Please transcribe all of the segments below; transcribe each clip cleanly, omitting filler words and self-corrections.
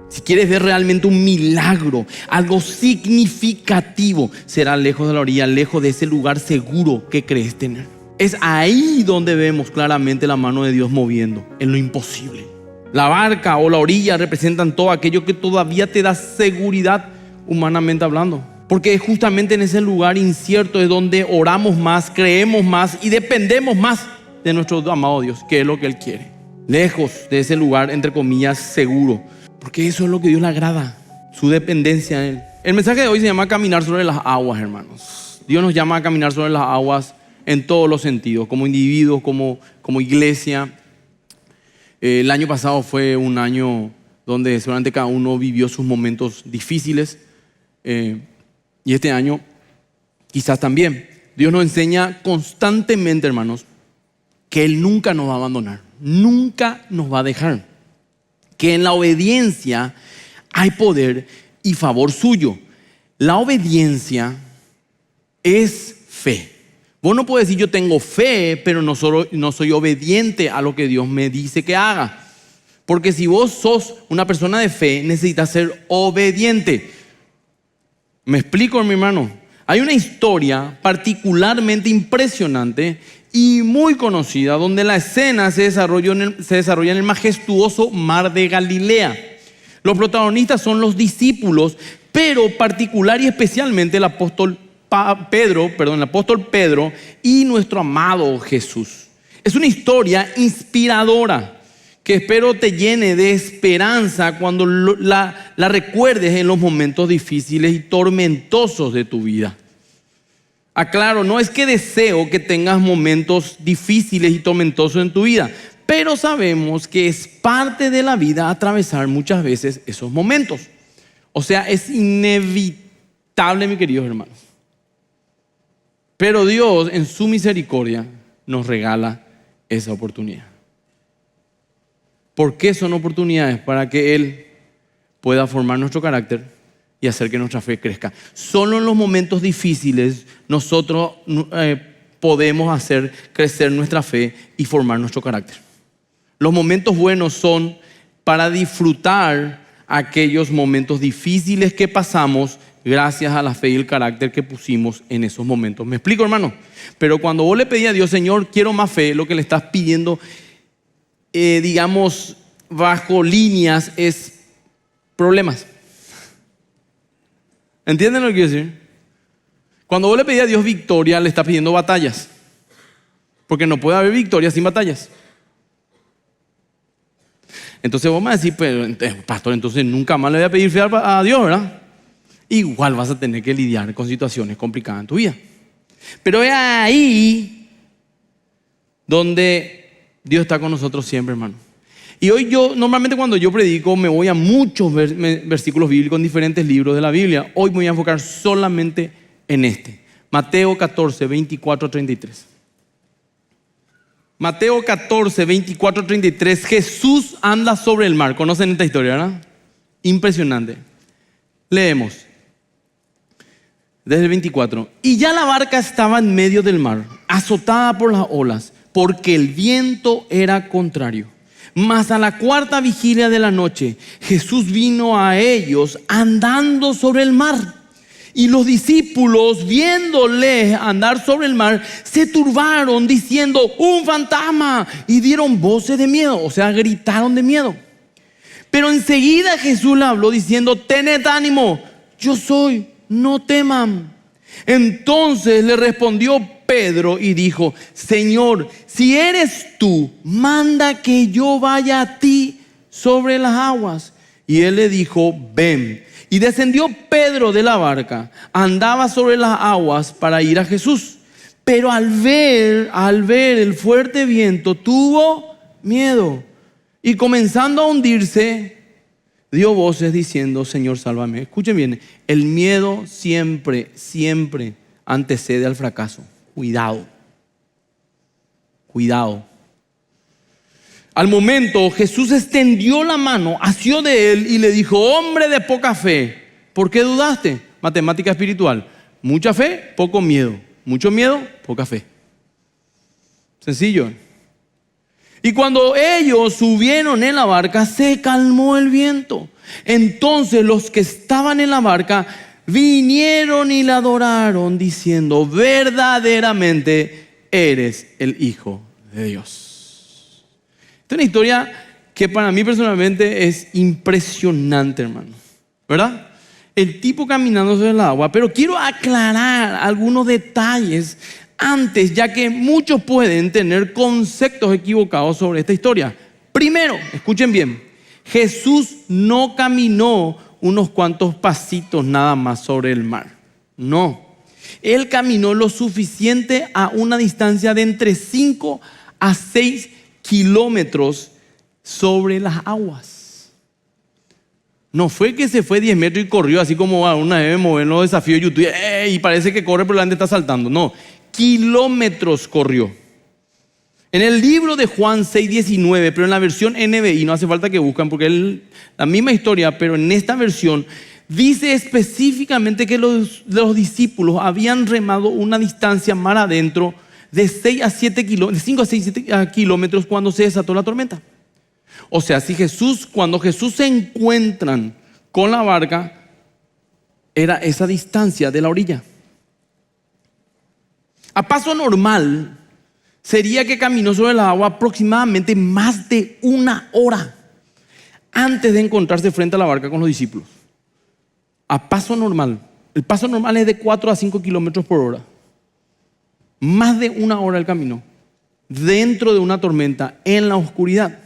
si quieres ver realmente un milagro, algo significativo, será lejos de la orilla, lejos de ese lugar seguro que crees tener. Es ahí donde vemos claramente la mano de Dios moviendo, en lo imposible. La barca o la orilla representan todo aquello que todavía te da seguridad humanamente hablando. Porque es justamente en ese lugar incierto es donde oramos más, creemos más y dependemos más de nuestro amado Dios, que es lo que Él quiere. Lejos de ese lugar, entre comillas, seguro. Porque eso es lo que Dios le agrada, su dependencia a Él. El mensaje de hoy se llama caminar sobre las aguas, hermanos. Dios nos llama a caminar sobre las aguas en todos los sentidos, como individuos, como iglesia. El año pasado fue un año donde seguramente cada uno vivió sus momentos difíciles. Y este año quizás también. Dios nos enseña constantemente, hermanos, que Él nunca nos va a abandonar, nunca nos va a dejar. Que en la obediencia hay poder y favor suyo. La obediencia es fe. Vos no puedes decir yo tengo fe, pero no soy obediente a lo que Dios me dice que haga. Porque si vos sos una persona de fe, necesitas ser obediente. ¿Me explico, mi hermano? Hay una historia particularmente impresionante y muy conocida donde la escena se desarrolla en el majestuoso mar de Galilea. Los protagonistas son los discípulos, pero particular y especialmente el apóstol Pedro y nuestro amado Jesús. Es una historia inspiradora que espero te llene de esperanza cuando la recuerdes en los momentos difíciles y tormentosos de tu vida. Aclaro, no es que deseo que tengas momentos difíciles y tormentosos en tu vida, pero sabemos que es parte de la vida atravesar muchas veces esos momentos. O sea, es inevitable, mis queridos hermanos. Pero Dios, en su misericordia, nos regala esa oportunidad. ¿Por qué son oportunidades? Para que Él pueda formar nuestro carácter y hacer que nuestra fe crezca. Solo en los momentos difíciles nosotros podemos hacer crecer nuestra fe y formar nuestro carácter. Los momentos buenos son para disfrutar aquellos momentos difíciles que pasamos gracias a la fe y el carácter que pusimos en esos momentos. ¿Me explico, hermano? Pero cuando vos le pedís a Dios, Señor, quiero más fe, lo que le estás pidiendo, digamos, bajo líneas es problemas. ¿Entienden lo que quiero decir? Cuando vos le pedís a Dios victoria, le estás pidiendo batallas. Porque no puede haber victoria sin batallas. Entonces vos me decís, pero, pastor, entonces nunca más le voy a pedir fe a Dios, ¿verdad? Igual vas a tener que lidiar con situaciones complicadas en tu vida. Pero es ahí donde Dios está con nosotros siempre, hermano. Y hoy normalmente cuando yo predico, me voy a muchos versículos bíblicos en diferentes libros de la Biblia. Hoy me voy a enfocar solamente en este. Mateo 14, 24, 33. Mateo 14, 24, 33. Jesús anda sobre el mar. ¿Conocen esta historia, verdad? Impresionante. Leemos. Desde el 24. Y ya la barca estaba en medio del mar, azotada por las olas, porque el viento era contrario. Mas a la cuarta vigilia de la noche, Jesús vino a ellos andando sobre el mar. Y los discípulos, viéndole andar sobre el mar, se turbaron diciendo, ¡un fantasma! Y dieron voces de miedo, o sea, gritaron de miedo. Pero enseguida Jesús le habló diciendo, tened ánimo, yo soy, no teman. Entonces le respondió Pedro y dijo, Señor, si eres tú, manda que yo vaya a ti sobre las aguas. Y él le dijo, ven. Y descendió Pedro de la barca, andaba sobre las aguas para ir a Jesús. Pero al ver el fuerte viento, tuvo miedo. Y comenzando a hundirse, dio voces diciendo, Señor, sálvame. Escuchen bien, el miedo siempre antecede al fracaso. Cuidado. Al momento Jesús extendió la mano, asió de él y le dijo, hombre de poca fe, ¿por qué dudaste? Matemática espiritual. Mucha fe, poco miedo. Mucho miedo, poca fe. Sencillo. Y cuando ellos subieron en la barca, se calmó el viento. Entonces los que estaban en la barca vinieron y le adoraron, diciendo: verdaderamente eres el Hijo de Dios. Esta es una historia que para mí personalmente es impresionante, hermano, ¿verdad? El tipo caminando sobre el agua. Pero quiero aclarar algunos detalles antes, ya que muchos pueden tener conceptos equivocados sobre esta historia. Primero, escuchen bien, Jesús no caminó unos cuantos pasitos nada más sobre el mar. No, Él caminó lo suficiente a una distancia de entre 5 a 6 kilómetros sobre las aguas. No fue que se fue 10 metros y corrió así como una vez vemos en los desafíos de YouTube y parece que corre pero la gente está saltando. No, kilómetros corrió. En el libro de Juan 6:19, pero en la versión NBI, no hace falta que buscan porque es la misma historia, pero en esta versión dice específicamente que los discípulos habían remado una distancia mar adentro de 5 a 7 kilómetros cuando se desató la tormenta. O sea, cuando Jesús se encuentran con la barca, era esa distancia de la orilla. A paso normal sería que caminó sobre el agua aproximadamente más de 1 hora antes de encontrarse frente a la barca con los discípulos. A paso normal. El paso normal es de 4 a 5 kilómetros por hora. Más de 1 hora el camino, dentro de una tormenta, en la oscuridad.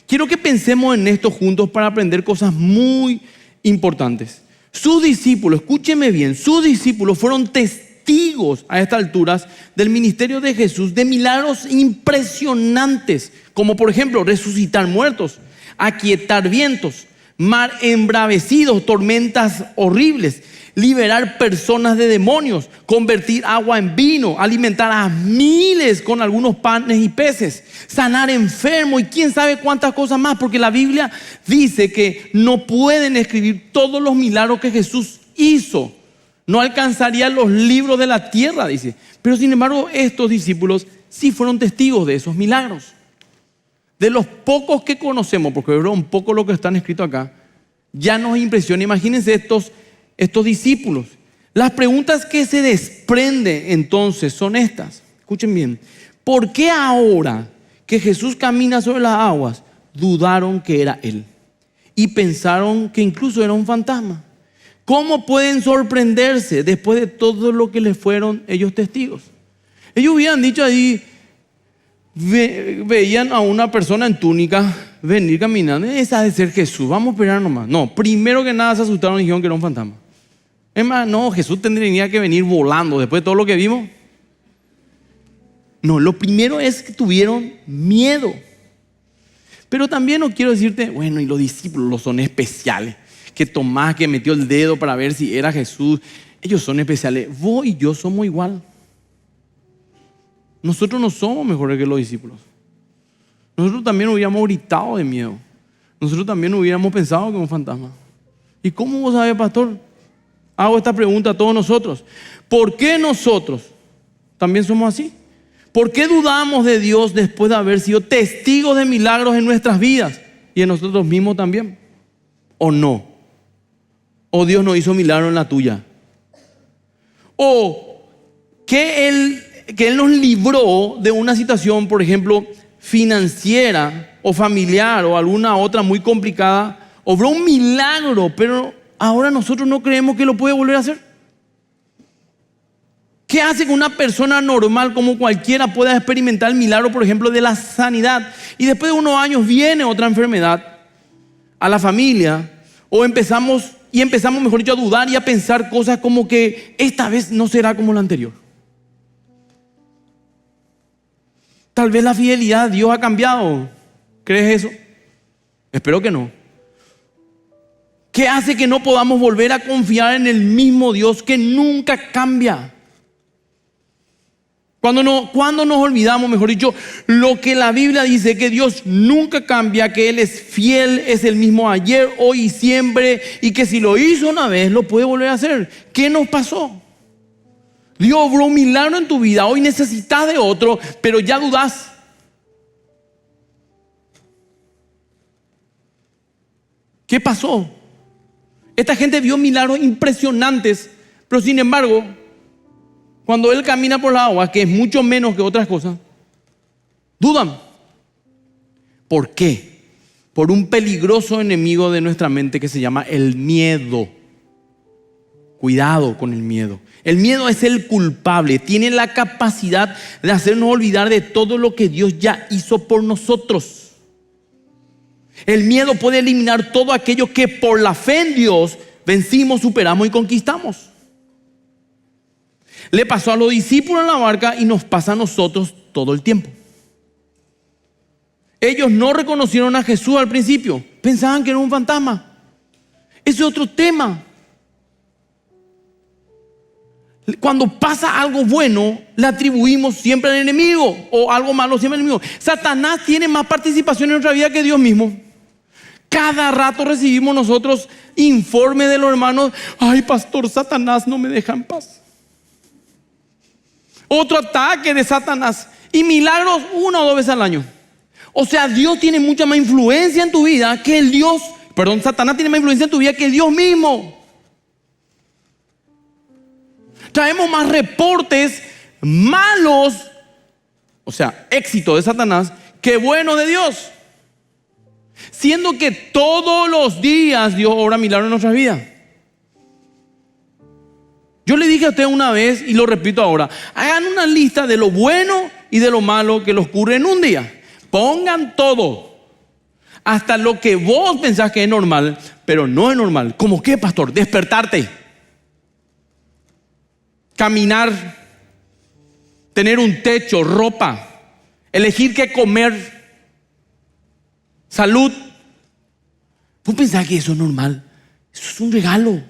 Quiero que pensemos en esto juntos para aprender cosas muy importantes. Sus discípulos, escúcheme bien, sus discípulos fueron testigos a estas alturas del ministerio de Jesús de milagros impresionantes, como por ejemplo resucitar muertos, aquietar vientos, mar embravecido, tormentas horribles, liberar personas de demonios, convertir agua en vino, alimentar a miles con algunos panes y peces, sanar enfermos y quién sabe cuántas cosas más, porque la Biblia dice que no pueden escribir todos los milagros que Jesús hizo. No alcanzarían los libros de la tierra, dice. Pero sin embargo, estos discípulos sí fueron testigos de esos milagros. De los pocos que conocemos, porque es un poco lo que están escritos acá, ya nos impresiona. Imagínense estos discípulos. Las preguntas que se desprenden entonces son estas. Escuchen bien. ¿Por qué ahora que Jesús camina sobre las aguas dudaron que era Él? Y pensaron que incluso era un fantasma. ¿Cómo pueden sorprenderse después de todo lo que les fueron ellos testigos? Ellos hubieran dicho ahí, veían a una persona en túnica venir caminando. Esa ha de ser Jesús, vamos a esperar nomás. No, primero que nada se asustaron y dijeron que era un fantasma. Es más, no, Jesús tendría que venir volando después de todo lo que vimos. No, lo primero es que tuvieron miedo. Pero también no quiero decirte, bueno, y los discípulos los son especiales. Que Tomás, que metió el dedo para ver si era Jesús, ellos son especiales. Vos y yo somos igual. Nosotros no somos mejores que los discípulos. Nosotros también hubiéramos gritado de miedo. Nosotros también hubiéramos pensado que era un fantasma. ¿Y cómo vos sabés, pastor? Hago esta pregunta a todos nosotros. ¿Por qué nosotros también somos así? ¿Por qué dudamos de Dios después de haber sido testigos de milagros en nuestras vidas y en nosotros mismos también? ¿O no? ¿O Dios no hizo milagro en la tuya? ¿O que Él nos libró de una situación, por ejemplo, financiera o familiar o alguna otra muy complicada? Obró un milagro, pero ahora nosotros no creemos que lo puede volver a hacer. ¿Qué hace que una persona normal como cualquiera pueda experimentar el milagro, por ejemplo, de la sanidad? Y después de unos años viene otra enfermedad a la familia, o empezamos, mejor dicho, a dudar y a pensar cosas como que esta vez no será como la anterior. Tal vez la fidelidad a Dios ha cambiado. ¿Crees eso? Espero que no. ¿Qué hace que no podamos volver a confiar en el mismo Dios que nunca cambia? Cuando nos olvidamos, mejor dicho, lo que la Biblia dice, que Dios nunca cambia, que Él es fiel, es el mismo ayer, hoy y siempre, y que si lo hizo una vez, lo puede volver a hacer. ¿Qué nos pasó? Dios obró un milagro en tu vida, hoy necesitas de otro, pero ya dudás. ¿Qué pasó? Esta gente vio milagros impresionantes, pero sin embargo, cuando él camina por la agua, que es mucho menos que otras cosas, dudan. ¿Por qué? Por un peligroso enemigo de nuestra mente que se llama el miedo. Cuidado con el miedo. El miedo es el culpable, tiene la capacidad de hacernos olvidar de todo lo que Dios ya hizo por nosotros. El miedo puede eliminar todo aquello que por la fe en Dios vencimos, superamos y conquistamos. Le pasó a los discípulos en la barca y nos pasa a nosotros todo el tiempo. Ellos no reconocieron a Jesús al principio, pensaban que era un fantasma. Ese es otro tema. Cuando pasa algo bueno, le atribuimos siempre al enemigo, o algo malo siempre al enemigo. Satanás tiene más participación en nuestra vida que Dios mismo. Cada rato recibimos nosotros informes de los hermanos: ay, pastor, Satanás no me deja en paz. Otro ataque de Satanás. Y milagros 1 o 2 veces al año. O sea, Dios tiene mucha más influencia en tu vida que Satanás tiene más influencia en tu vida que Dios mismo. Traemos más reportes malos, o sea, éxito de Satanás, que bueno de Dios. Siendo que todos los días Dios obra milagros en nuestras vidas. Yo le dije a ustedes una vez y lo repito ahora: hagan una lista de lo bueno y de lo malo que les ocurre en un día. Pongan todo, hasta lo que vos pensás que es normal, pero no es normal. ¿Cómo qué, pastor? Despertarte, caminar, tener un techo, ropa, elegir qué comer, salud. ¿Vos pensás que eso es normal? Eso es un regalo.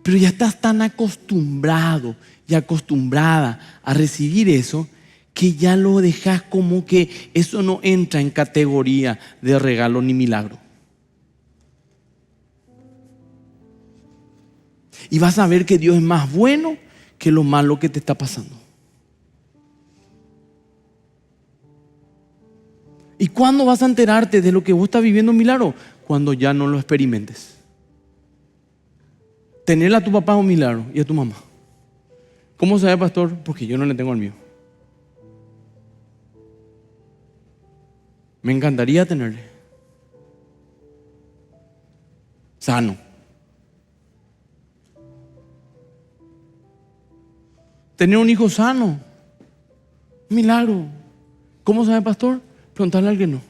Pero ya estás tan acostumbrado y acostumbrada a recibir eso, que ya lo dejas como que eso no entra en categoría de regalo ni milagro. Y vas a ver que Dios es más bueno que lo malo que te está pasando. ¿Y cuándo vas a enterarte de lo que vos estás viviendo un milagro? Cuando ya no lo experimentes. Tenerle a tu papá un milagro y a tu mamá. ¿Cómo sabe, pastor? Porque yo no le tengo al mío. Me encantaría tenerle. Sano. Tener un hijo sano. Milagro. ¿Cómo sabe, pastor? Preguntarle a alguien no.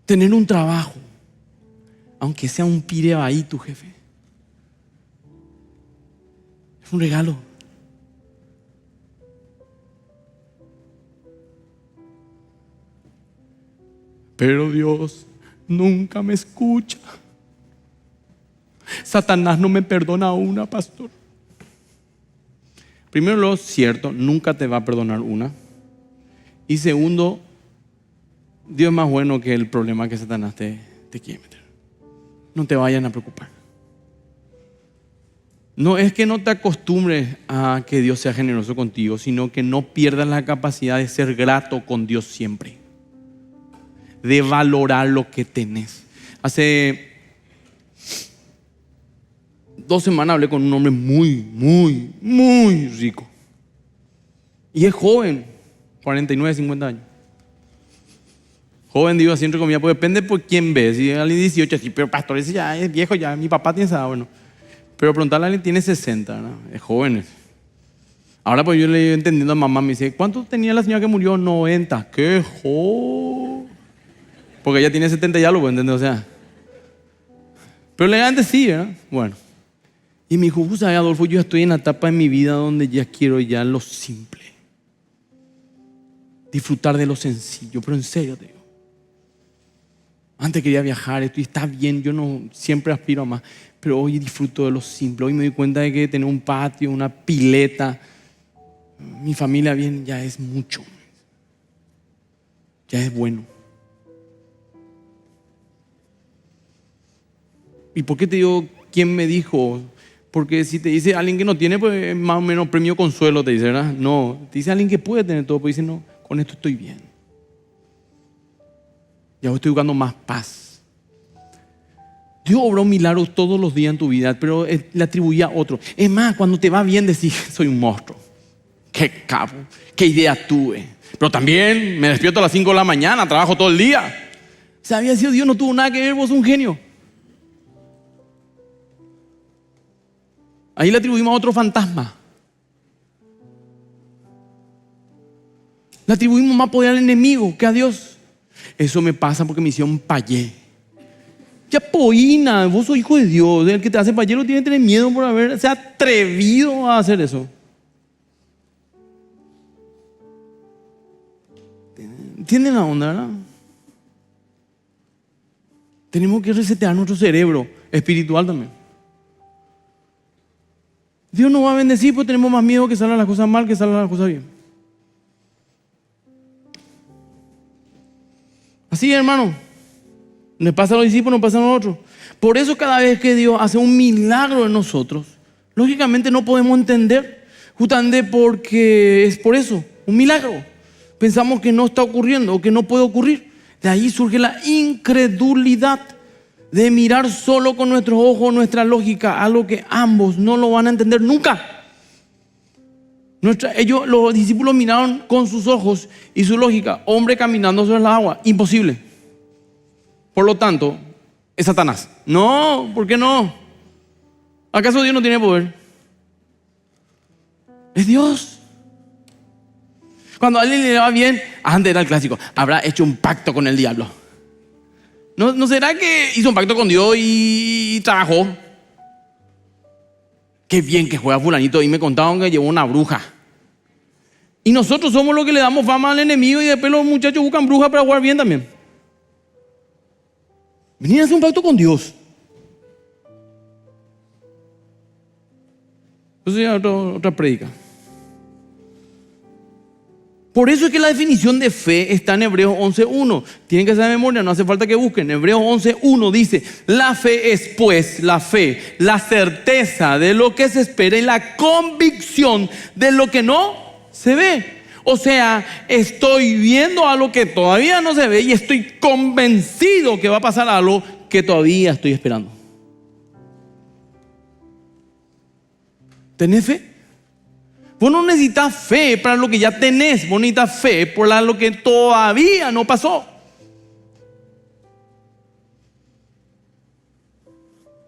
Tener un trabajo, aunque sea un pireo ahí tu jefe, es un regalo. Pero Dios nunca me escucha. Satanás no me perdona una, pastor. Primero, lo cierto, nunca te va a perdonar una. Y segundo, Dios es más bueno que el problema que Satanás te quiere meter. No te vayan a preocupar. No es que no te acostumbres a que Dios sea generoso contigo, sino que no pierdas la capacidad de ser grato con Dios siempre, de valorar lo que tenés. Hace 2 semanas hablé con un hombre muy rico. Y es joven, 49, 50 años. Joven, digo así entre comillas, porque depende por quién ves. Si alguien 18, así, pero pastor, ese ya es viejo, ya mi papá tiene esa edad, bueno. Pero preguntarle a alguien tiene 60, ¿no? Es joven. Ahora pues yo le iba entendiendo a mamá, me dice: ¿cuánto tenía la señora que murió? 90. ¡Qué joven! Porque ella tiene 70 ya, lo puedo entender, o sea. Pero elegante sí, ¿verdad? Bueno. Y me dijo: ¿sabes, Adolfo? Yo estoy en la etapa de mi vida donde ya quiero ya lo simple. Disfrutar de lo sencillo, pero en serio te digo. Antes quería viajar, esto está bien, yo no siempre aspiro a más, pero hoy disfruto de lo simple. Hoy me doy cuenta de que tener un patio, una pileta, mi familia bien, ya es mucho. Ya es bueno. ¿Y por qué te digo quién me dijo? Porque si te dice alguien que no tiene, pues más o menos premio consuelo, te dice, ¿verdad? No, te dice alguien que puede tener todo, pues dice: no, con esto estoy bien. Ya estoy buscando más paz. Dios obró milagros todos los días en tu vida, pero le atribuía a otro. Es más, cuando te va bien decís, soy un monstruo. Qué capo, qué idea tuve. Pero también me despierto a las 5 de la mañana, trabajo todo el día. O sea, había sido Dios, no tuvo nada que ver, vos sos un genio. Ahí le atribuimos a otro fantasma. Le atribuimos más poder al enemigo que a Dios. Eso me pasa porque me hicieron payé. Ya poína, vos sos hijo de Dios. El que te hace payé no tiene que tener miedo por haberse atrevido a hacer eso. ¿Entienden la onda, verdad? Tenemos que resetear nuestro cerebro espiritual también. Dios nos va a bendecir porque tenemos más miedo que salgan las cosas mal que salgan las cosas bien. Así, hermano. Nos pasa a los discípulos, nos pasa a nosotros. Por eso cada vez que Dios hace un milagro en nosotros, lógicamente no podemos entender, justamente porque es por eso, un milagro. Pensamos que no está ocurriendo o que no puede ocurrir. De ahí surge la incredulidad de mirar solo con nuestros ojos, nuestra lógica, algo que ambos no lo van a entender nunca. Los discípulos miraron con sus ojos y su lógica, hombre caminando sobre el agua, imposible. Por lo tanto, es Satanás. No, ¿por qué no? ¿Acaso Dios no tiene poder? Es Dios. Cuando a alguien le va bien, antes era el clásico, habrá hecho un pacto con el diablo. ¿No será que hizo un pacto con Dios y trabajó? Qué bien que juega fulanito. Y me contaron que llevó una bruja. Y nosotros somos los que le damos fama al enemigo y después los muchachos buscan brujas para jugar bien también. Venir a hacer un pacto con Dios. Eso ya es otra prédica. Por eso es que la definición de fe está en Hebreos 11.1. Tienen que saber de memoria, no hace falta que busquen. Hebreos 11.1 dice: la fe es pues, la fe, la certeza de lo que se espera y la convicción de lo que no se ve. O sea, estoy viendo algo que todavía no se ve y estoy convencido que va a pasar algo que todavía estoy esperando. ¿Tenés fe? Vos no necesitas fe para lo que ya tenés, vos necesitas fe por lo que todavía no pasó.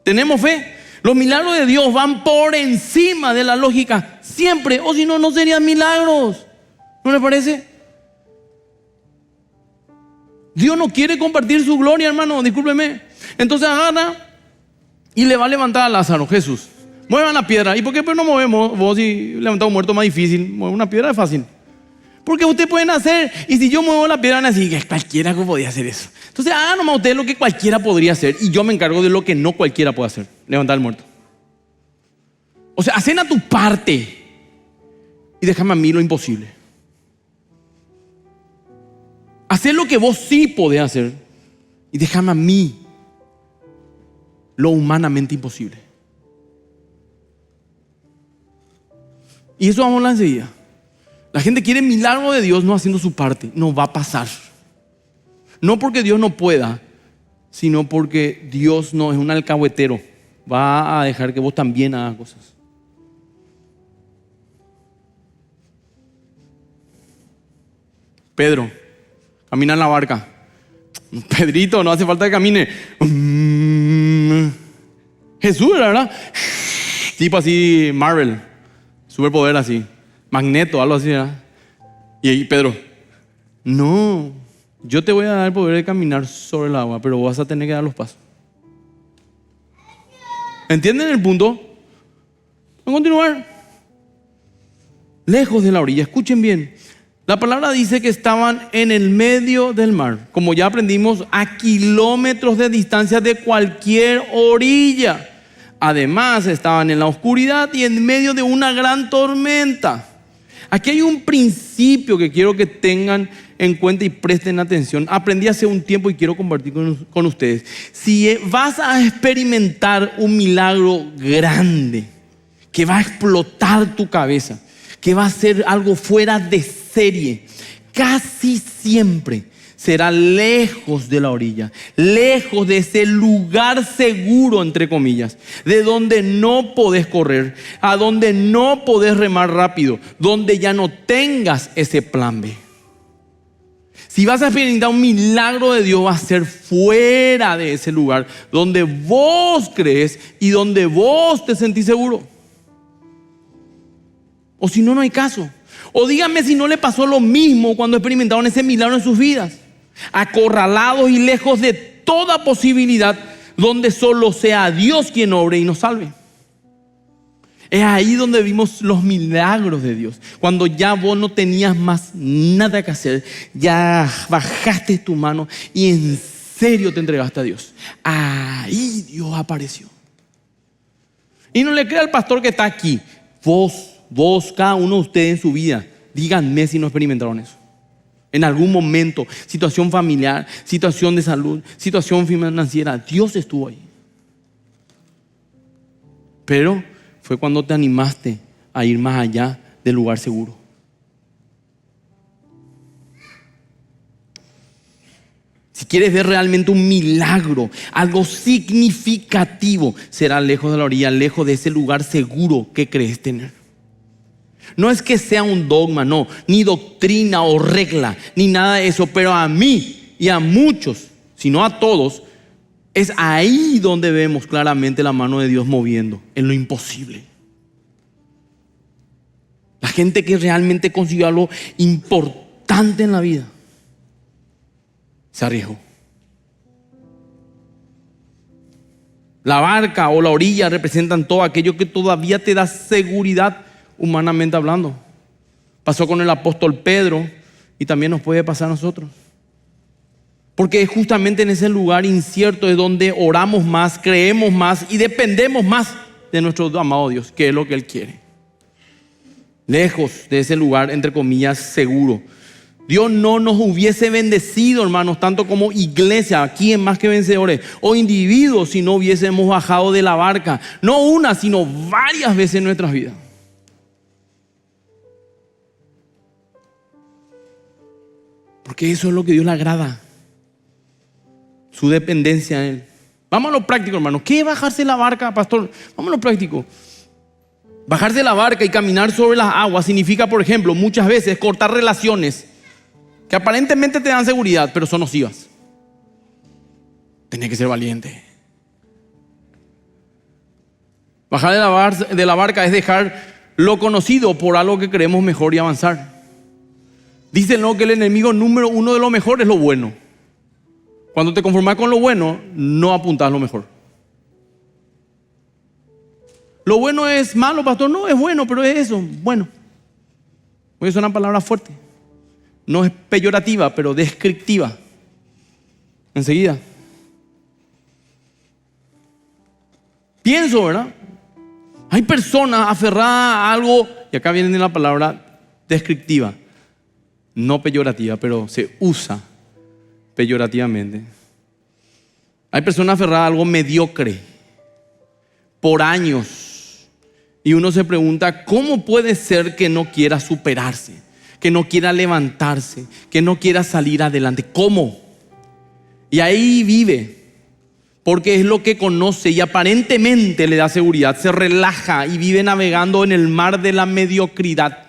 Tenemos fe. Los milagros de Dios van por encima de la lógica siempre, o si no, no serían milagros. ¿No les parece? Dios no quiere compartir su gloria, hermano, discúlpeme. Entonces agarra y le va a levantar a Lázaro, Jesús. Muevan la piedra. ¿Y por qué pues no movemos? Vos, si levantar un muerto más difícil, mover una piedra es fácil. Porque ustedes pueden hacer, y si yo muevo la piedra, van a decir que cualquiera podía hacer eso. Entonces hagan nomás ustedes lo que cualquiera podría hacer, y yo me encargo de lo que no cualquiera puede hacer: levantar al muerto. O sea, hacen a tu parte y déjame a mí lo imposible. Hacer lo que vos sí podés hacer y déjame a mí lo humanamente imposible. Y eso vamos a hablar enseguida. La gente quiere milagro de Dios no haciendo su parte. No va a pasar. No porque Dios no pueda, sino porque Dios no es un alcahuetero. Va a dejar que vos también hagas cosas. Pedro, camina en la barca. Pedrito, no hace falta que camine. Jesús, ¿verdad? Tipo así, Marvel. Superpoder así, Magneto, algo así, ¿verdad? Y ahí Pedro: no, yo te voy a dar el poder de caminar sobre el agua, pero vas a tener que dar los pasos. ¿Entienden el punto? Vamos a continuar. Lejos de la orilla, escuchen bien. La palabra dice que estaban en el medio del mar, como ya aprendimos, a kilómetros de distancia de cualquier orilla. Además, estaban en la oscuridad y en medio de una gran tormenta. Aquí hay un principio que quiero que tengan en cuenta y presten atención. Aprendí hace un tiempo y quiero compartir con ustedes. Si vas a experimentar un milagro grande que va a explotar tu cabeza, que va a ser algo fuera de serie, casi siempre será lejos de la orilla, lejos de ese lugar seguro, entre comillas, de donde no podés correr, a donde no podés remar rápido, donde ya no tengas ese plan B. Si vas a experimentar un milagro de Dios, va a ser fuera de ese lugar donde vos crees y donde vos te sentís seguro. O si no, no hay caso. O díganme si no le pasó lo mismo cuando experimentaron ese milagro en sus vidas. Acorralados y lejos de toda posibilidad, donde solo sea Dios quien obre y nos salve. Es ahí donde vimos los milagros de Dios. Cuando ya vos no tenías más nada que hacer, ya bajaste tu mano y en serio te entregaste a Dios. Ahí Dios apareció. Y no le crea al pastor que está aquí. Vos, cada uno de ustedes en su vida, díganme si no experimentaron eso. En algún momento, situación familiar, situación de salud, situación financiera, Dios estuvo ahí. Pero fue cuando te animaste a ir más allá del lugar seguro. Si quieres ver realmente un milagro, algo significativo, será lejos de la orilla, lejos de ese lugar seguro que crees tener. No es que sea un dogma, no, ni doctrina o regla, ni nada de eso, pero a mí y a muchos, si no a todos, es ahí donde vemos claramente la mano de Dios moviendo, en lo imposible. La gente que realmente consiguió algo importante en la vida, se arriesgó. La barca o la orilla representan todo aquello que todavía te da seguridad humanamente hablando. Pasó con el apóstol Pedro y también nos puede pasar a nosotros. Porque es justamente en ese lugar incierto es donde oramos más, creemos más y dependemos más de nuestro amado Dios, que es lo que Él quiere. Lejos de ese lugar, entre comillas, seguro. Dios no nos hubiese bendecido, hermanos, tanto como iglesia, aquí en Más que Vencedores, o individuos, si no hubiésemos bajado de la barca, no una, sino varias veces en nuestras vidas. Porque eso es lo que Dios le agrada, su dependencia a Él. Vamos a lo práctico, hermanos. ¿Qué es bajarse de la barca, pastor? Vamos a lo práctico. Bajarse de la barca y caminar sobre las aguas significa, por ejemplo, muchas veces cortar relaciones que aparentemente te dan seguridad, pero son nocivas. Tenés que ser valiente. Bajar de la barca es dejar lo conocido por algo que creemos mejor y avanzar. Dicen que el enemigo número uno de lo mejor es lo bueno. Cuando te conformas con lo bueno, no apuntás lo mejor. Lo bueno es malo, pastor. No, es bueno, pero es eso, bueno. Es una palabra fuerte. No es peyorativa, pero descriptiva. Enseguida. Pienso, ¿verdad? Hay personas aferradas a algo, y acá viene la palabra descriptiva. No peyorativa, pero se usa peyorativamente. Hay personas aferradas a algo mediocre por años. Y uno se pregunta, ¿cómo puede ser que no quiera superarse? Que no quiera levantarse, que no quiera salir adelante. ¿Cómo? Y ahí vive, porque es lo que conoce y aparentemente le da seguridad. Se relaja y vive navegando en el mar de la mediocridad.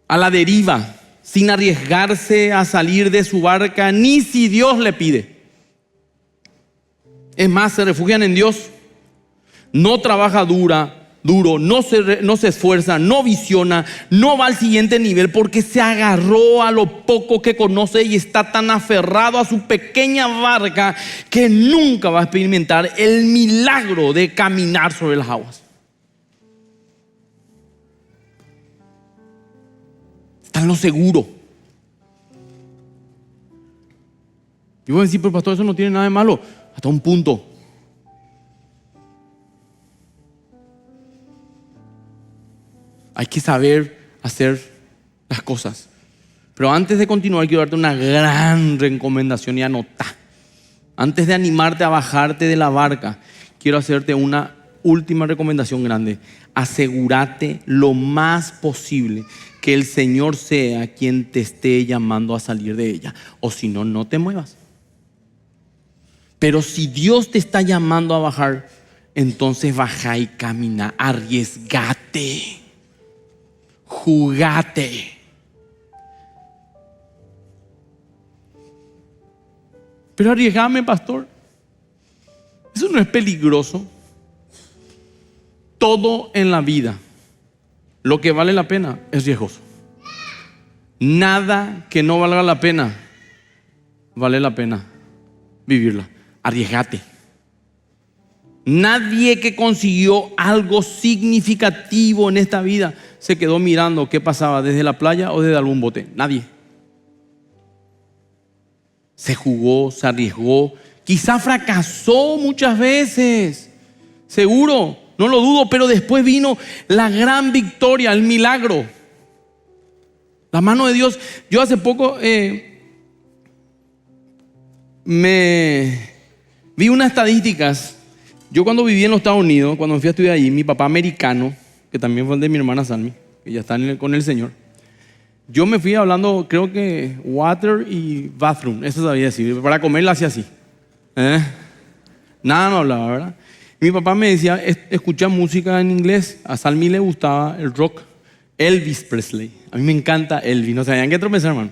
A la deriva, sin arriesgarse a salir de su barca, ni si Dios le pide. Es más, se refugian en Dios. No trabaja duro, no se esfuerza, no visiona, no va al siguiente nivel porque se agarró a lo poco que conoce y está tan aferrado a su pequeña barca que nunca va a experimentar el milagro de caminar sobre las aguas. Está en lo seguro. Y voy a decir, pero pastor, eso no tiene nada de malo. Hasta un punto. Hay que saber hacer las cosas. Pero antes de continuar, quiero darte una gran recomendación y anota. Antes de animarte a bajarte de la barca, quiero hacerte una última recomendación grande: asegúrate lo más posible que el Señor sea quien te esté llamando a salir de ella, o si no, no te muevas. Pero si Dios te está llamando a bajar, entonces baja y camina, arriesgate, jugate. Pero arriesgame, pastor, ¿eso no es peligroso? Todo en la vida, lo que vale la pena, es riesgoso. Nada que no valga la pena vale la pena vivirla. Arriesgate. Nadie que consiguió algo significativo en esta vida se quedó mirando qué pasaba desde la playa o desde algún bote. Nadie. Se jugó, se arriesgó, quizá fracasó muchas veces, seguro, no lo dudo, pero después vino la gran victoria, el milagro, la mano de Dios. Yo hace poco me vi unas estadísticas. Yo cuando viví en los Estados Unidos, cuando me fui a estudiar allí, mi papá americano, que también fue el de mi hermana Salmi, que ya está con el Señor, yo me fui hablando, creo que water y bathroom, eso sabía decir, para comer la hacía así. Nada no hablaba, ¿verdad? Y mi papá me decía, escucha música en inglés. A Salmi le gustaba el rock, Elvis Presley. A mí me encanta Elvis, no sabían qué tropezar, hermano.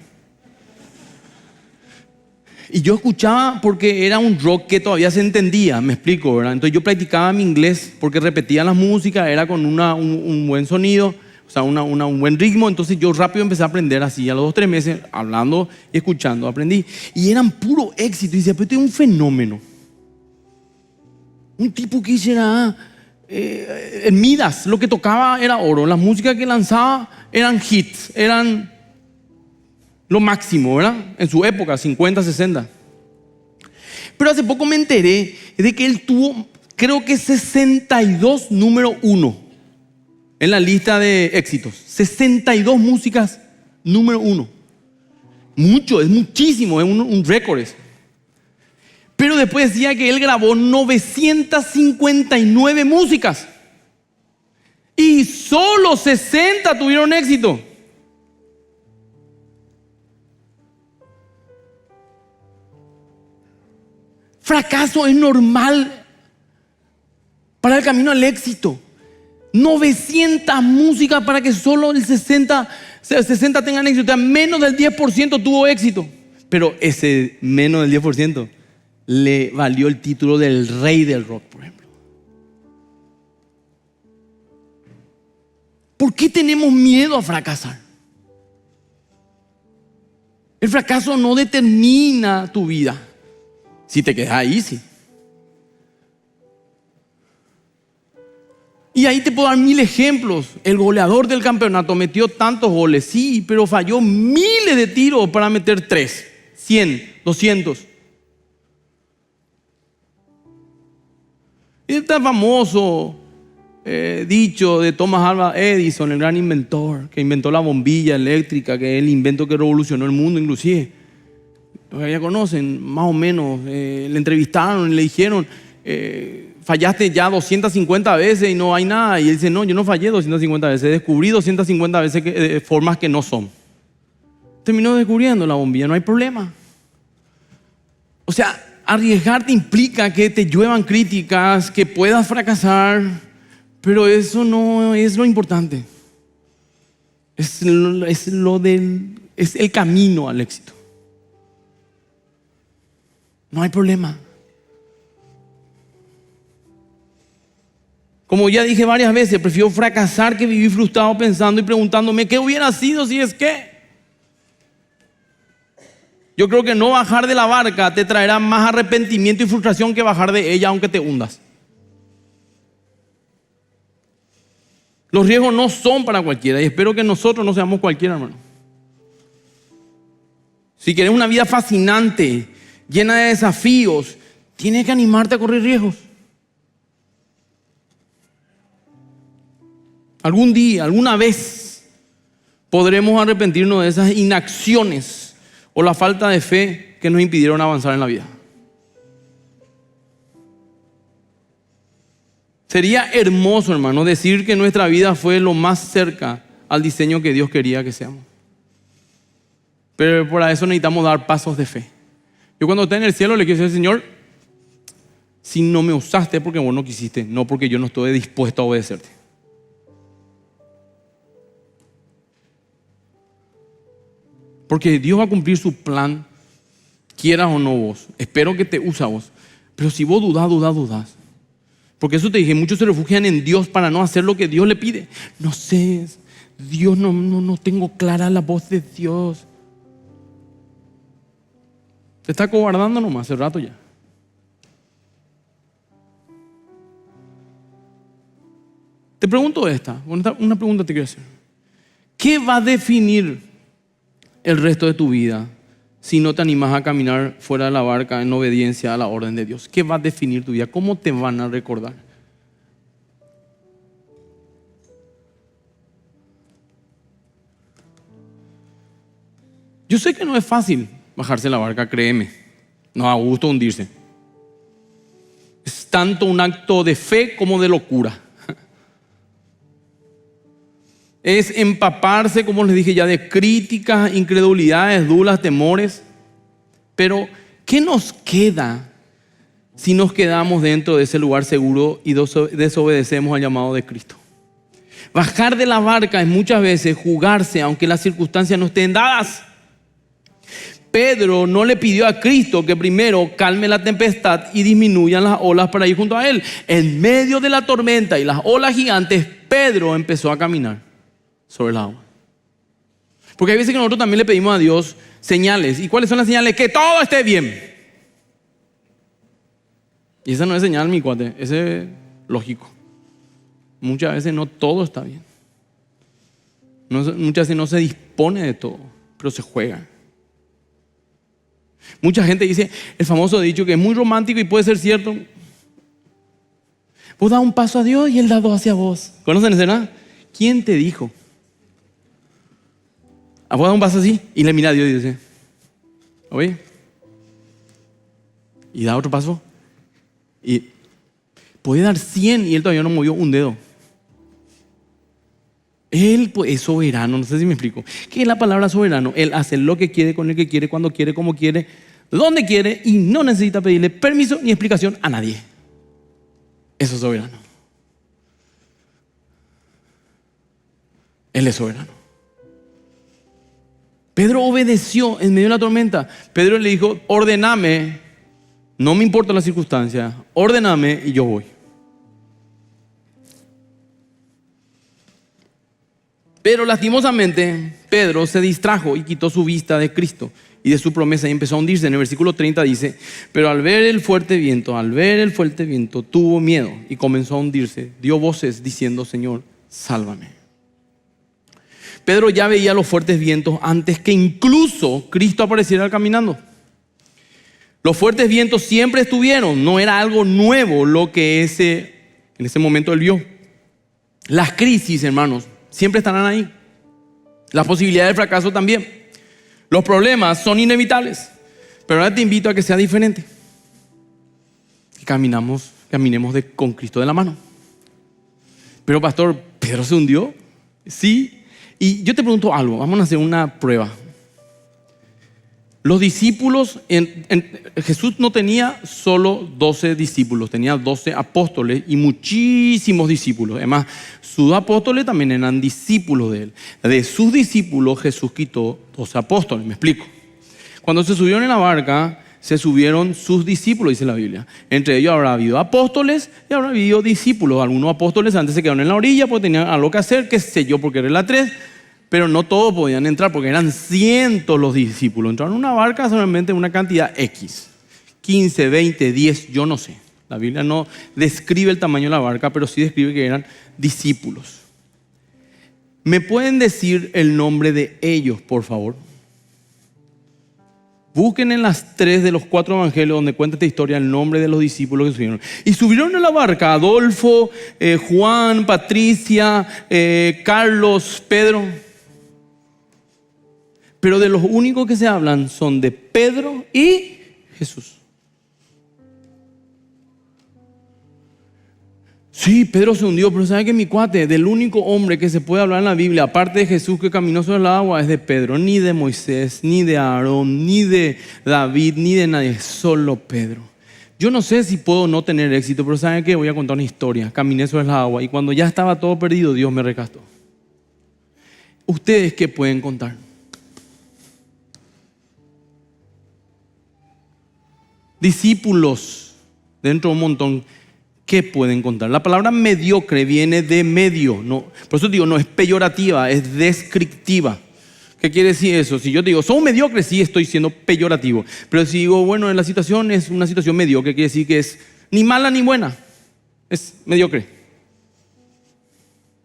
Y yo escuchaba porque era un rock que todavía se entendía, me explico, ¿verdad? Entonces yo practicaba mi inglés porque repetía las músicas, era con un buen sonido, o sea, un buen ritmo. Entonces yo rápido empecé a aprender así. A los 2 o 3 meses, hablando y escuchando, aprendí. Y eran puro éxito. Y decía, pero este es un fenómeno. Un tipo que hiciera en Midas, lo que tocaba era oro. Las músicas que lanzaba eran hits, eran lo máximo, ¿verdad? En su época, 50, 60. Pero hace poco me enteré de que él tuvo, creo que 62 número 1 en la lista de éxitos. 62 músicas número 1. Mucho, es muchísimo, es un récord eso. Pero después decía que él grabó 959 músicas y solo 60 tuvieron éxito. Fracaso es normal para el camino al éxito. 900 músicas para que solo el 60 tengan éxito. O sea, menos del 10% tuvo éxito. Pero ese menos del 10% le valió el título del rey del rock, por ejemplo. ¿Por qué tenemos miedo a fracasar? El fracaso no determina tu vida. Si te quedas ahí, sí. Y ahí te puedo dar 1000 ejemplos. El goleador del campeonato metió tantos goles, sí, pero falló miles de tiros para meter 3, 100, 200. Y está famoso dicho de Thomas Alva Edison, el gran inventor, que inventó la bombilla eléctrica, que es el invento que revolucionó el mundo inclusive. Los que ya conocen, más o menos, le entrevistaron y le dijeron, fallaste ya 250 veces y no hay nada. Y él dice, no, yo no fallé 250 veces, descubrí 250 veces formas que no son. Terminó descubriendo la bombilla, no hay problema. O sea, arriesgarte implica que te lluevan críticas, que puedas fracasar, pero eso no es lo importante. Es el camino al éxito. No hay problema. Como ya dije varias veces, prefiero fracasar que vivir frustrado pensando y preguntándome qué hubiera sido si es que. Yo creo que no bajar de la barca te traerá más arrepentimiento y frustración que bajar de ella aunque te hundas. Los riesgos no son para cualquiera y espero que nosotros no seamos cualquiera, hermano. Si quieres una vida fascinante, llena de desafíos, tienes que animarte a correr riesgos. Algún día, alguna vez, podremos arrepentirnos de esas inacciones o la falta de fe que nos impidieron avanzar en la vida. Sería hermoso, hermano, decir que nuestra vida fue lo más cerca al diseño que Dios quería que seamos. Pero para eso necesitamos dar pasos de fe. Yo cuando esté en el cielo le quiero decir, Señor, si no me usaste es porque vos no quisiste, no porque yo no estoy dispuesto a obedecerte. Porque Dios va a cumplir su plan, quieras o no vos. Espero que te use a vos. Pero si vos dudás. Porque eso te dije, muchos se refugian en Dios para no hacer lo que Dios le pide. No sé, Dios no tengo clara la voz de Dios. Te está cobardando nomás hace rato ya. Te pregunto una pregunta te quiero hacer. ¿Qué va a definir el resto de tu vida si no te animas a caminar fuera de la barca en obediencia a la orden de Dios? ¿Qué va a definir tu vida? ¿Cómo te van a recordar? Yo sé que no es fácil bajarse de la barca, créeme. No da gusto hundirse. Es tanto un acto de fe como de locura. Es empaparse, como les dije ya, de críticas, incredulidades, dudas, temores. Pero, ¿qué nos queda si nos quedamos dentro de ese lugar seguro y desobedecemos al llamado de Cristo? Bajar de la barca es muchas veces jugarse aunque las circunstancias no estén dadas. Pedro no le pidió a Cristo que primero calme la tempestad y disminuyan las olas para ir junto a él. En medio de la tormenta y las olas gigantes, Pedro empezó a caminar sobre el agua. Porque hay veces que nosotros también le pedimos a Dios señales. ¿Y cuáles son las señales? Que todo esté bien. Y esa no es señal, mi cuate. Ese es lógico. Muchas veces no todo está bien. Muchas veces no se dispone de todo, pero se juega. Mucha gente dice el famoso dicho que es muy romántico y puede ser cierto. Vos das un paso a Dios y Él da dos hacia vos. ¿Conocen ese, no? ¿Quién te dijo? Vos das un paso así y le mira a Dios y dice, oye, y da otro paso y puede dar 100 y Él todavía no movió un dedo. Él es soberano, no sé si me explico. ¿Qué es la palabra soberano? Él hace lo que quiere, con el que quiere, cuando quiere, como quiere, donde quiere y no necesita pedirle permiso ni explicación a nadie. Eso es soberano. Él es soberano. Pedro obedeció en medio de la tormenta. Pedro le dijo, ordename, no me importa la circunstancia, ordename y yo voy. Pero lastimosamente, Pedro se distrajo y quitó su vista de Cristo y de su promesa y empezó a hundirse. En el versículo 30 dice, pero al ver el fuerte viento, tuvo miedo y comenzó a hundirse. Dio voces diciendo, Señor, sálvame. Pedro ya veía los fuertes vientos antes que incluso Cristo apareciera caminando. Los fuertes vientos siempre estuvieron, no era algo nuevo lo que en ese momento él vio. Las crisis, hermanos, siempre estarán ahí. Las posibilidades de fracaso también. Los problemas son inevitables. Pero ahora te invito a que sea diferente. Que caminemos con Cristo de la mano. Pero pastor, ¿Pedro se hundió? Sí. Y yo te pregunto algo, vamos a hacer una prueba. Los discípulos, Jesús no tenía solo 12 discípulos, tenía 12 apóstoles y muchísimos discípulos. Además, sus apóstoles también eran discípulos de él. De sus discípulos Jesús quitó 12 apóstoles, me explico. Cuando se subieron en la barca, se subieron sus discípulos, dice la Biblia. Entre ellos habrá habido apóstoles y habrá habido discípulos. Algunos apóstoles antes se quedaron en la orilla porque tenían algo que hacer, qué sé yo, porque era la 3. Pero no todos podían entrar porque eran cientos los discípulos. Entraron en una barca solamente una cantidad X. 15, 20, 10, yo no sé. La Biblia no describe el tamaño de la barca, pero sí describe que eran discípulos. ¿Me pueden decir el nombre de ellos, por favor? Busquen en las 3 de los 4 evangelios donde cuenta esta historia el nombre de los discípulos que subieron. Y subieron a la barca Adolfo, Juan, Patricia, Carlos, Pedro. Pero de los únicos que se hablan son de Pedro y Jesús. Sí, Pedro se hundió, pero ¿sabe que mi cuate? Del único hombre que se puede hablar en la Biblia, aparte de Jesús que caminó sobre el agua, es de Pedro. Ni de Moisés, ni de Aarón, ni de David, ni de nadie. Solo Pedro. Yo no sé si puedo no tener éxito, pero ¿saben qué? Voy a contar una historia. Caminé sobre el agua y cuando ya estaba todo perdido, Dios me rescató. ¿Ustedes qué pueden contar? Discípulos, dentro de un montón, ¿qué pueden contar? La palabra mediocre viene de medio, no, por eso digo, no es peyorativa, es descriptiva. ¿Qué quiere decir eso? Si yo te digo, son mediocres, sí estoy siendo peyorativo. Pero si digo, bueno, en la situación es una situación mediocre, quiere decir que es ni mala ni buena, es mediocre.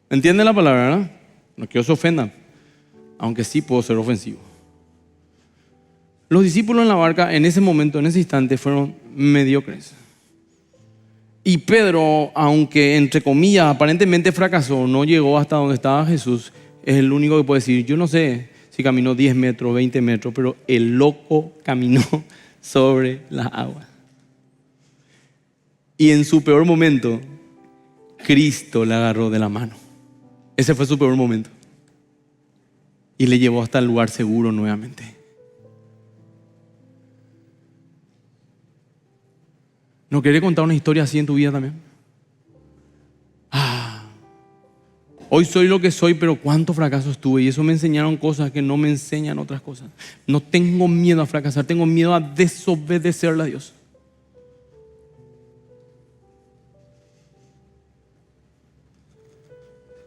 ¿Entienden la palabra, verdad? No quiero que se ofendan, aunque sí puedo ser ofensivo. Los discípulos en la barca en ese momento, en ese instante, fueron mediocres. Y Pedro, aunque entre comillas aparentemente fracasó, no llegó hasta donde estaba Jesús, es el único que puede decir, yo no sé si caminó 10 metros, 20 metros, pero el loco caminó sobre la agua. Y en su peor momento, Cristo le agarró de la mano. Ese fue su peor momento. Y le llevó hasta el lugar seguro nuevamente. ¿No querés contar una historia así en tu vida también? Hoy soy lo que soy, pero cuántos fracasos tuve y eso me enseñaron cosas que no me enseñan otras cosas. No tengo miedo a fracasar, tengo miedo a desobedecerle a Dios.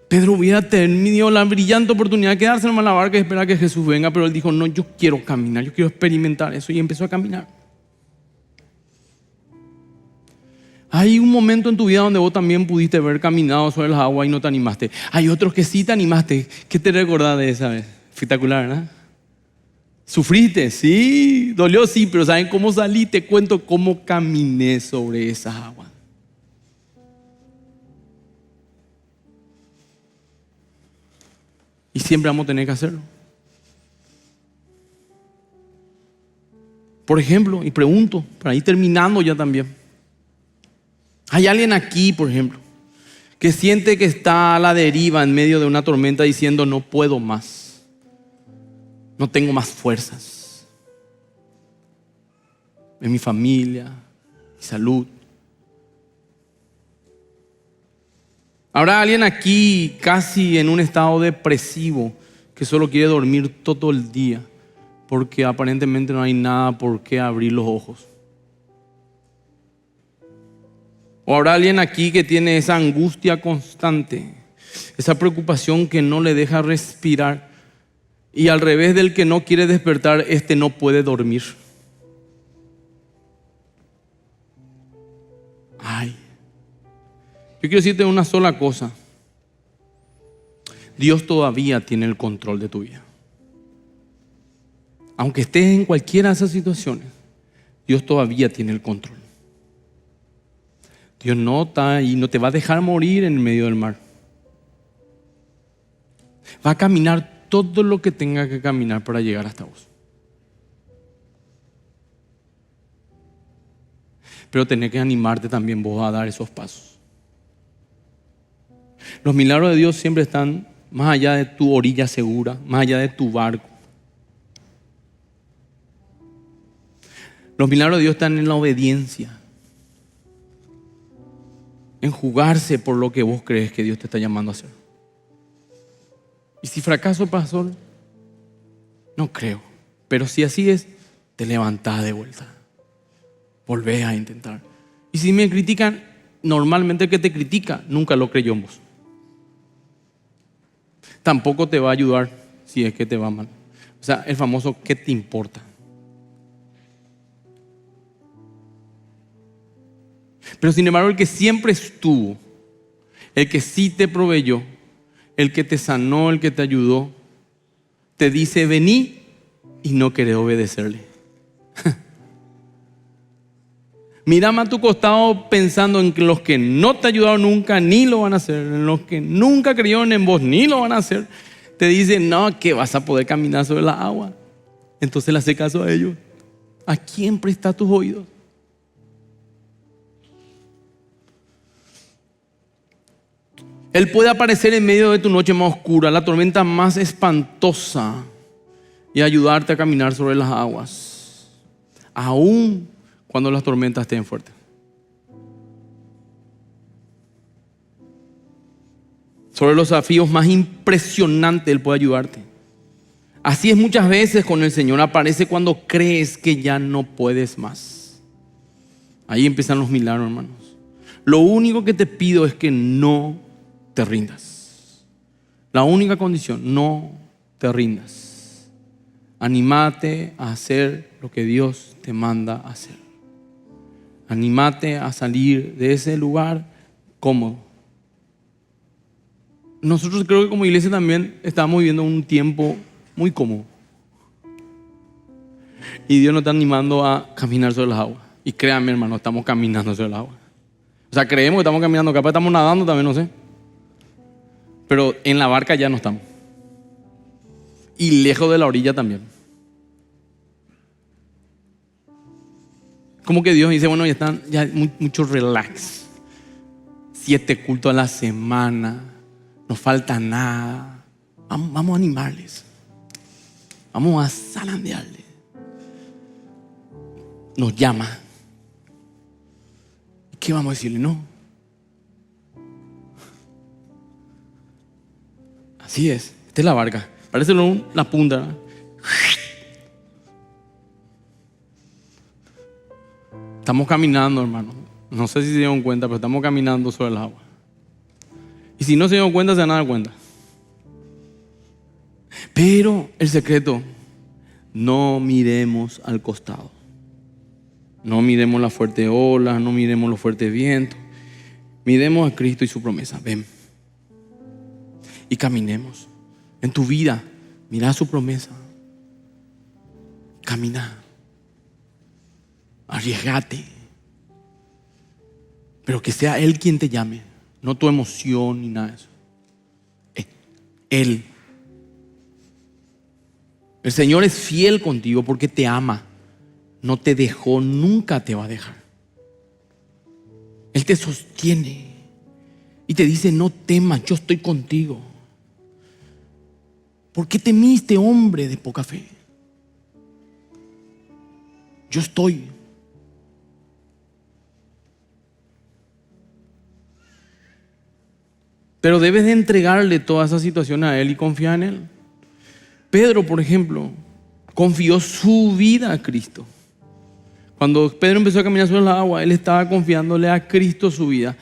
Pedro hubiera tenido la brillante oportunidad de quedarse en la barca y esperar que Jesús venga, pero él dijo, no, yo quiero caminar, yo quiero experimentar eso y empezó a caminar. Hay un momento en tu vida donde vos también pudiste haber caminado sobre las aguas y no te animaste. Hay otros que sí te animaste. ¿Qué te recordás de esa vez? Espectacular, ¿no? ¿Sufriste? Sí. Dolió, sí, pero ¿saben cómo salí? Te cuento cómo caminé sobre esas aguas. Y siempre vamos a tener que hacerlo. Por ejemplo, y pregunto, para ir terminando ya también. Hay alguien aquí, por ejemplo, que siente que está a la deriva en medio de una tormenta diciendo no puedo más, no tengo más fuerzas en mi familia, mi salud. Habrá alguien aquí casi en un estado depresivo que solo quiere dormir todo el día porque aparentemente no hay nada por qué abrir los ojos. O habrá alguien aquí que tiene esa angustia constante, esa preocupación que no le deja respirar. Y al revés del que no quiere despertar, este no puede dormir. Ay, yo quiero decirte una sola cosa. Dios todavía tiene el control de tu vida. Aunque estés en cualquiera de esas situaciones, Dios todavía tiene el control. Dios no está ahí, no te va a dejar morir en el medio del mar. Va a caminar todo lo que tenga que caminar para llegar hasta vos. Pero tenés que animarte también vos a dar esos pasos. Los milagros de Dios siempre están más allá de tu orilla segura, más allá de tu barco. Los milagros de Dios están en la obediencia, en jugarse por lo que vos crees que Dios te está llamando a hacer. Y si fracaso, pastor, no creo. Pero si así es, te levantás de vuelta. Volvés a intentar. Y si me critican, normalmente el que te critica nunca lo creyó en vos. Tampoco te va a ayudar si es que te va mal. O sea, el famoso ¿qué te importa? Pero sin embargo, el que siempre estuvo, el que sí te proveyó, el que te sanó, el que te ayudó, te dice vení y no querés obedecerle. Mírame a tu costado pensando en que los que no te ayudaron nunca ni lo van a hacer, en los que nunca creyeron en vos ni lo van a hacer. Te dicen no, que vas a poder caminar sobre la agua. Entonces le hace caso a ellos. ¿A quién prestas tus oídos? Él puede aparecer en medio de tu noche más oscura, la tormenta más espantosa, y ayudarte a caminar sobre las aguas, aún cuando las tormentas estén fuertes. Sobre los desafíos más impresionantes Él puede ayudarte. Así es muchas veces con el Señor. Aparece cuando crees que ya no puedes más. Ahí empiezan los milagros, hermanos. Lo único que te pido es que no te rindas. La única condición, no te rindas. Anímate a hacer lo que Dios te manda a hacer. Anímate a salir de ese lugar cómodo. Nosotros creo que como iglesia también estamos viviendo un tiempo muy cómodo. Y Dios nos está animando a caminar sobre las aguas. Y créanme, hermano, estamos caminando sobre las aguas. O sea, creemos que estamos caminando, capaz estamos nadando también, no sé. Pero en la barca ya no estamos. Y lejos de la orilla también. Como que Dios dice, bueno, ya están, ya mucho relax. 7 cultos a la semana. No falta nada. Vamos a animarles. Vamos a zarandearles. Nos llama. ¿Qué vamos a decirle? No. Así es. Esta es la barca. Parece la punta, ¿verdad? Estamos caminando, hermano. No sé si se dieron cuenta, pero estamos caminando sobre el agua. Y si no se dieron cuenta, se van a dar cuenta. Pero el secreto, no miremos al costado. No miremos las fuertes olas, no miremos los fuertes vientos. Miremos a Cristo y su promesa. Ven. Y caminemos. En tu vida, mira su promesa. Camina. Arriesgate. Pero que sea Él quien te llame. No tu emoción ni nada de eso. Él. El Señor es fiel contigo porque te ama. No te dejó, nunca te va a dejar. Él te sostiene y te dice, no temas, yo estoy contigo. ¿Por qué temiste, hombre de poca fe? Yo estoy. Pero debes de entregarle toda esa situación a Él y confiar en Él. Pedro, por ejemplo, confió su vida a Cristo. Cuando Pedro empezó a caminar sobre el agua, él estaba confiándole a Cristo su vida.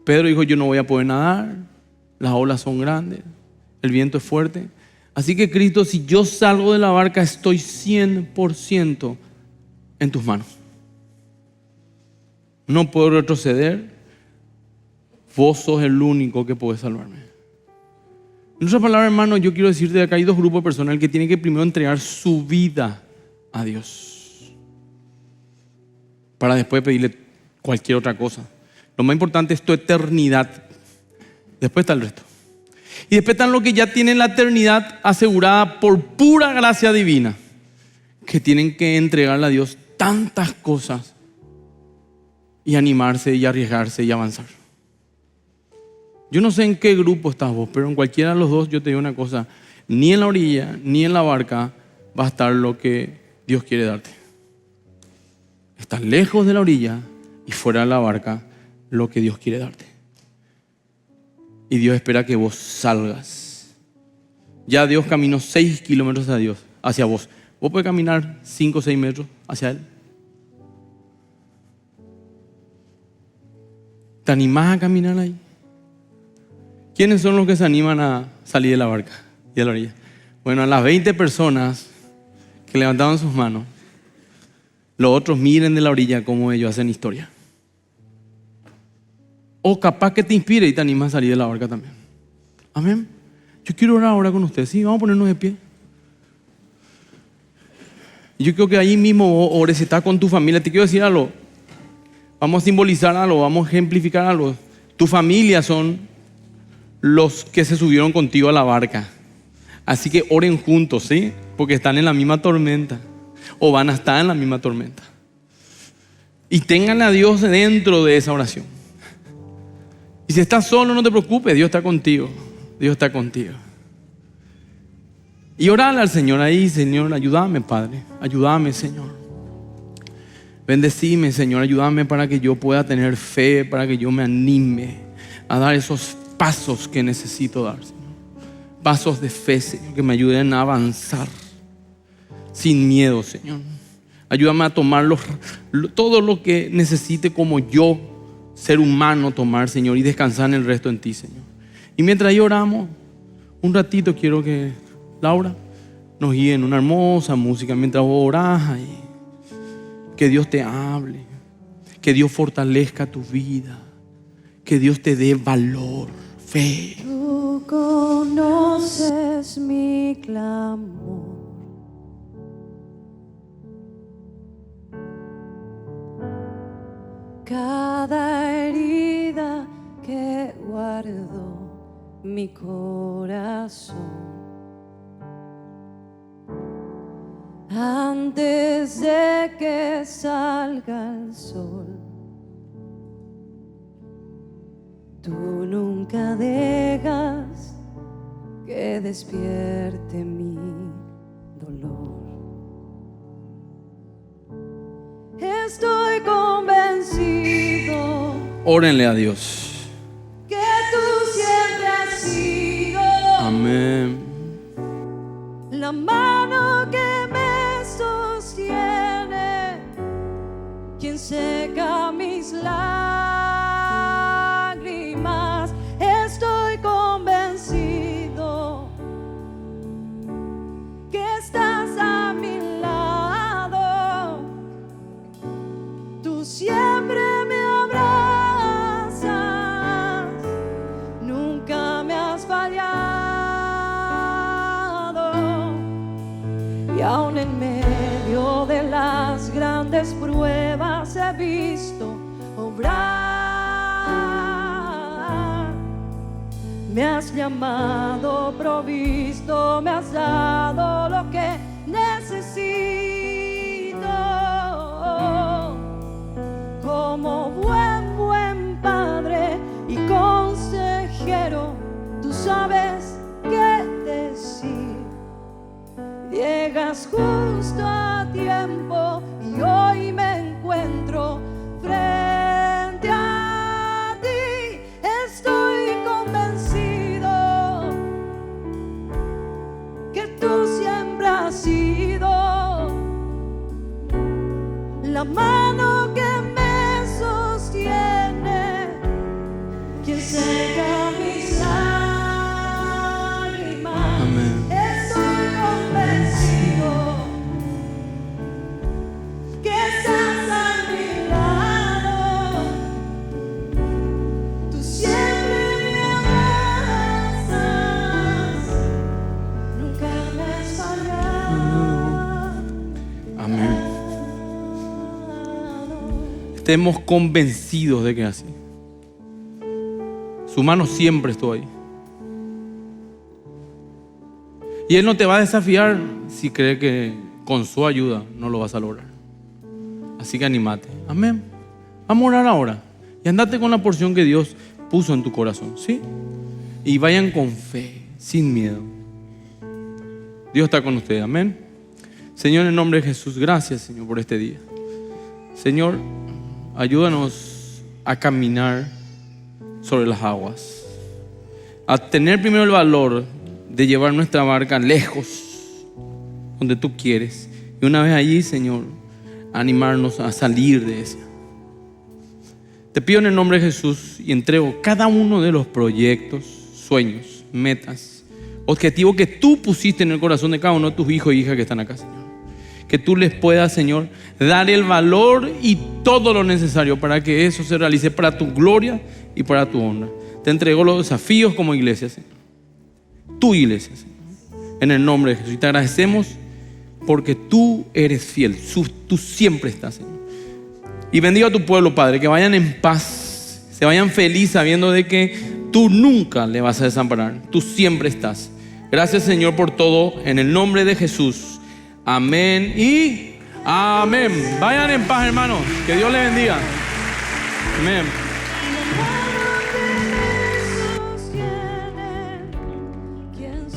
Pedro dijo, yo no voy a poder nadar, las olas son grandes, el viento es fuerte. Así que Cristo, si yo salgo de la barca, estoy 100% en tus manos. No puedo retroceder. Vos sos el único que puede salvarme. En otras palabras, hermano, yo quiero decirte que acá hay 2 grupos de personas. El que tiene que primero entregar su vida a Dios para después pedirle cualquier otra cosa. Lo más importante es tu eternidad. Después está el resto. Y después están los que ya tienen la eternidad asegurada por pura gracia divina, que tienen que entregarle a Dios tantas cosas y animarse y arriesgarse y avanzar. Yo no sé en qué grupo estás vos, pero en cualquiera de los dos yo te digo una cosa: ni en la orilla ni en la barca va a estar lo que Dios quiere darte. Estás lejos de la orilla y fuera de la barca lo que Dios quiere darte. Y Dios espera que vos salgas. Ya Dios caminó 6 kilómetros hacia vos. Vos puedes caminar 5 o 6 metros hacia Él. ¿Te animás a caminar ahí? ¿Quiénes son los que se animan a salir de la barca y de la orilla? Bueno, a las 20 personas que levantaban sus manos, los otros miren de la orilla cómo ellos hacen historia. O capaz que te inspire y te animas a salir de la barca también. Amén. Yo quiero orar ahora con ustedes. Sí, vamos a ponernos de pie. Yo creo que ahí mismo ores, si estás con tu familia. Te quiero decir algo. Vamos a simbolizar algo, vamos a ejemplificar algo. Tu familia son los que se subieron contigo a la barca. Así que oren juntos, ¿sí? Porque están en la misma tormenta. O van a estar en la misma tormenta. Y tengan a Dios dentro de esa oración. Y si estás solo, no te preocupes, Dios está contigo. Dios está contigo. Y orale al Señor ahí: Señor, ayúdame, Padre. Ayúdame, Señor. Bendecime, Señor. Ayúdame para que yo pueda tener fe, para que yo me anime a dar esos pasos que necesito dar, Señor. Pasos de fe, Señor, que me ayuden a avanzar sin miedo, Señor. Ayúdame a tomar todo lo que necesite como yo, ser humano, tomar, Señor, y descansar en el resto en ti, Señor. Y mientras ahí oramos, un ratito quiero que Laura nos guíe en una hermosa música mientras vos orás ahí. Que Dios te hable, que Dios fortalezca tu vida, que Dios te dé valor, fe. Tú conoces mi clamor, cada herida que guardó mi corazón. Antes de que salga el sol, tú nunca dejas que despierte mi dolor. Estoy convencido Órenle a Dios. que tú siempre has sido Amén. la mano que me sostiene, quien seca mis lágrimas. Estoy convencido que estás a mi lado. Tú siempre me abrazas, nunca me has fallado. Y aún en medio de las grandes pruebas he visto obrar. Me has llamado, provisto, me has dado lo que necesito. Como buen padre y consejero, tú sabes qué decir. Llegas justo a tiempo y hoy me encuentro frente a ti. Estoy convencido que tú siempre has sido la mano que me sostiene, quien seca mis lágrimas. Amén. Estoy convencido que estás a mi lado. Tú siempre me abrazas, nunca me has fallado. Amén. Estemos convencidos de que es así. Su mano siempre estuvo ahí. Y Él no te va a desafiar si cree que con su ayuda no lo vas a lograr. Así que anímate. Amén. Vamos a orar ahora. Y andate con la porción que Dios puso en tu corazón, ¿sí? Y vayan con fe, sin miedo. Dios está con ustedes. Amén. Señor, en el nombre de Jesús, gracias, Señor, por este día. Señor, ayúdanos a caminar sobre las aguas, a tener primero el valor de llevar nuestra barca lejos, donde tú quieres, y una vez allí, Señor, animarnos a salir de esa. Te pido en el nombre de Jesús y entrego cada uno de los proyectos, sueños, metas, objetivos que tú pusiste en el corazón de cada uno de tus hijos e hijas que están acá, Señor. Que tú les puedas, Señor, dar el valor y todo lo necesario para que eso se realice para tu gloria y para tu honra. Te entrego los desafíos como iglesia, Señor. Tu iglesia, Señor. En el nombre de Jesús. Y te agradecemos porque tú eres fiel. Tú siempre estás, Señor. Y bendiga a tu pueblo, Padre, que vayan en paz, se vayan felices sabiendo de que tú nunca le vas a desamparar. Tú siempre estás. Gracias, Señor, por todo. En el nombre de Jesús. Amén y amén. Vayan en paz, hermanos. Que Dios les bendiga. Amén. quién